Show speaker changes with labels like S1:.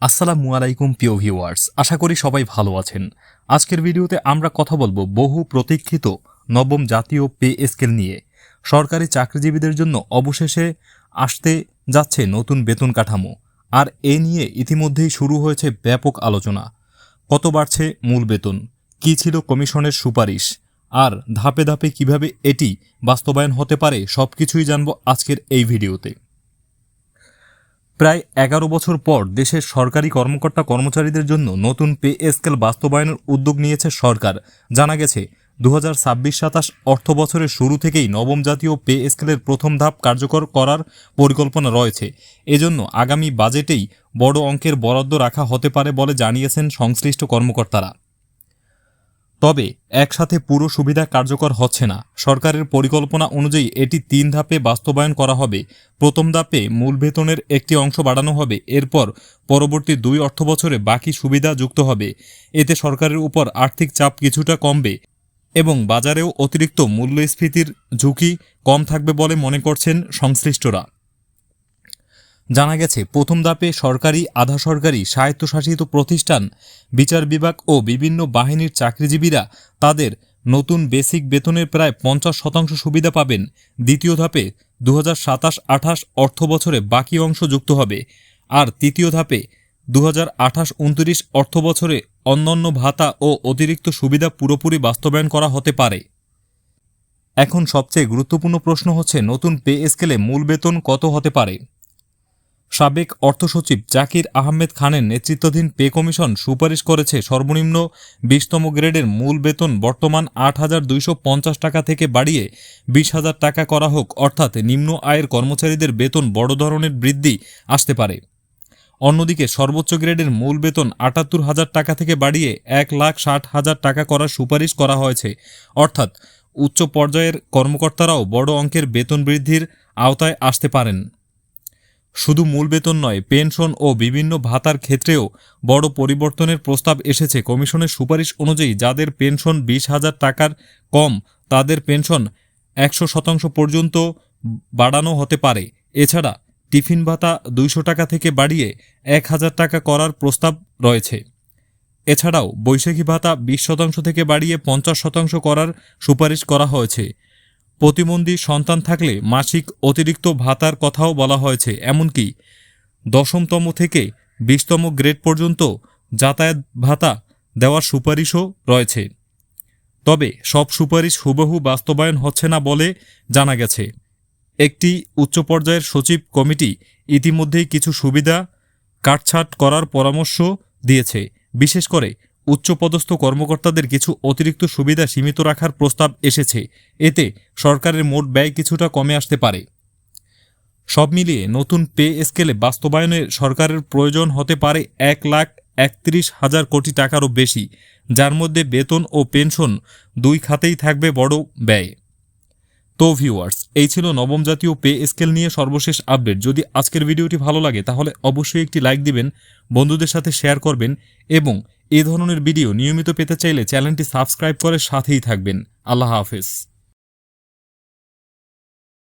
S1: আসসালামু আলাইকুম প্রিয় ভিউয়ার্স, আশা করি সবাই ভালো আছেন। আজকের ভিডিওতে আমরা কথা বলবো বহু প্রতীক্ষিত নবম জাতীয় পে স্কেল নিয়ে। সরকারি চাকরিজীবীদের জন্য অবশেষে আসতে যাচ্ছে নতুন বেতন কাঠামো, আর এ নিয়ে ইতিমধ্যেই শুরু হয়েছে ব্যাপক আলোচনা। কত বাড়ছে মূল বেতন, কী ছিল কমিশনের সুপারিশ, আর ধাপে ধাপে কিভাবে এটি বাস্তবায়ন হতে পারে সবকিছুই জানব আজকের এই ভিডিওতে। প্রায় 11 বছর পর দেশের সরকারি কর্মকর্তা কর্মচারীদের জন্য নতুন পে স্কেল বাস্তবায়নের উদ্যোগ নিয়েছে সরকার। জানা গেছে 2026-27 অর্থ বছরের শুরু থেকেই নবম জাতীয় পে স্কেলের প্রথম ধাপ কার্যকর করার পরিকল্পনা রয়েছে। এজন্য আগামী বাজেটেই বড় অঙ্কের বরাদ্দ রাখা হতে পারে বলে জানিয়েছেন সংশ্লিষ্ট কর্মকর্তারা। তবে একসাথে পুরো সুবিধা কার্যকর হচ্ছে না। সরকারের পরিকল্পনা অনুযায়ী এটি 3 ধাপে বাস্তবায়ন করা হবে। প্রথম ধাপে মূল বেতনের একটি অংশ বাড়ানো হবে, এরপর পরবর্তী 2 অর্থবছরে বাকি সুবিধা যুক্ত হবে। এতে সরকারের উপর আর্থিক চাপ কিছুটা কমবে এবং বাজারেও অতিরিক্ত মূল্যস্ফীতির ঝুঁকি কম থাকবে বলে মনে করছেন সংশ্লিষ্টরা। জানা গেছে, প্রথম ধাপে সরকারি, আধা সরকারি, স্বায়ত্তশাসিত প্রতিষ্ঠান, বিচার বিভাগ ও বিভিন্ন বাহিনীর চাকরিজীবীরা তাদের নতুন বেসিক বেতনের প্রায় 50% সুবিধা পাবেন। দ্বিতীয় ধাপে 2027-28 অর্থ বছরে বাকি অংশ যুক্ত হবে, আর তৃতীয় ধাপে 2028-29 অর্থ বছরে অন্যান্য ভাতা ও অতিরিক্ত সুবিধা পুরোপুরি বাস্তবায়ন করা হতে পারে। এখন সবচেয়ে গুরুত্বপূর্ণ প্রশ্ন হচ্ছে, নতুন পে স্কেলে মূল বেতন কত হতে পারে? সাবেক অর্থসচিব জাকির আহমেদ খানের নেতৃত্বাধীন পে কমিশন সুপারিশ করেছে সর্বনিম্ন 20তম গ্রেডের মূল বেতন বর্তমান 8,250 টাকা থেকে বাড়িয়ে 20,000 টাকা করা হোক, অর্থাৎ নিম্ন আয়ের কর্মচারীদের বেতন বড় ধরনের বৃদ্ধি আসতে পারে। অন্যদিকে সর্বোচ্চ গ্রেডের মূল বেতন 78,000 টাকা থেকে বাড়িয়ে 1,60,000 টাকা করার সুপারিশ করা হয়েছে, অর্থাৎ উচ্চ পর্যায়ের কর্মকর্তারাও বড় অঙ্কের বেতন বৃদ্ধির আওতায় আসতে পারেন। শুধু মূল বেতন নয়, পেনশন ও বিভিন্ন ভাতার ক্ষেত্রেও বড় পরিবর্তনের প্রস্তাব এসেছে। কমিশনের সুপারিশ অনুযায়ী যাদের পেনশন 20,000 টাকার কম, তাদের পেনশন 100% পর্যন্ত বাড়ানো হতে পারে। এছাড়া টিফিন ভাতা 200 টাকা থেকে বাড়িয়ে 1,000 টাকা করার প্রস্তাব রয়েছে। এছাড়াও বৈশাখী ভাতা 20% থেকে বাড়িয়ে 50% করার সুপারিশ করা হয়েছে। প্রতিবন্ধী সন্তান থাকলে মাসিক অতিরিক্ত ভাতার কথাও বলা হয়েছে। এমনকি 10তম থেকে 20তম গ্রেড পর্যন্ত যাতায়াত ভাতা দেওয়ার সুপারিশও রয়েছে। তবে সব সুপারিশ হুবহু বাস্তবায়ন হচ্ছে না বলে জানা গেছে। একটি উচ্চ পর্যায়ের সচিব কমিটি ইতিমধ্যেই কিছু সুবিধা কাটছাঁট করার পরামর্শ দিয়েছে। বিশেষ করে উচ্চপদস্থ কর্মকর্তাদের কিছু অতিরিক্ত সুবিধা সীমিত রাখার প্রস্তাব এসেছে। এতে সরকারের মোট ব্যয় কিছুটা কমে আসতে পারে। সব মিলিয়ে নতুন পে স্কেলে বাস্তবায়নে সরকারের প্রয়োজন হতে পারে 1,31,000 কোটি টাকারও বেশি, যার মধ্যে বেতন ও পেনশন 2 খাতেই থাকবে বড় ব্যয়। তো ভিউয়ার্স, এই ছিল নবম জাতীয় পে স্কেল নিয়ে সর্বশেষ আপডেট। যদি আজকের ভিডিওটি ভালো লাগে তাহলে অবশ্যই একটি লাইক দিবেন, বন্ধুদের সাথে শেয়ার করবেন এবং এই ধরনের ভিডিও নিয়মিত পেতে চাইলে চ্যানেলটি সাবস্ক্রাইব করে সাথেই থাকবেন। আল্লাহ হাফেজ।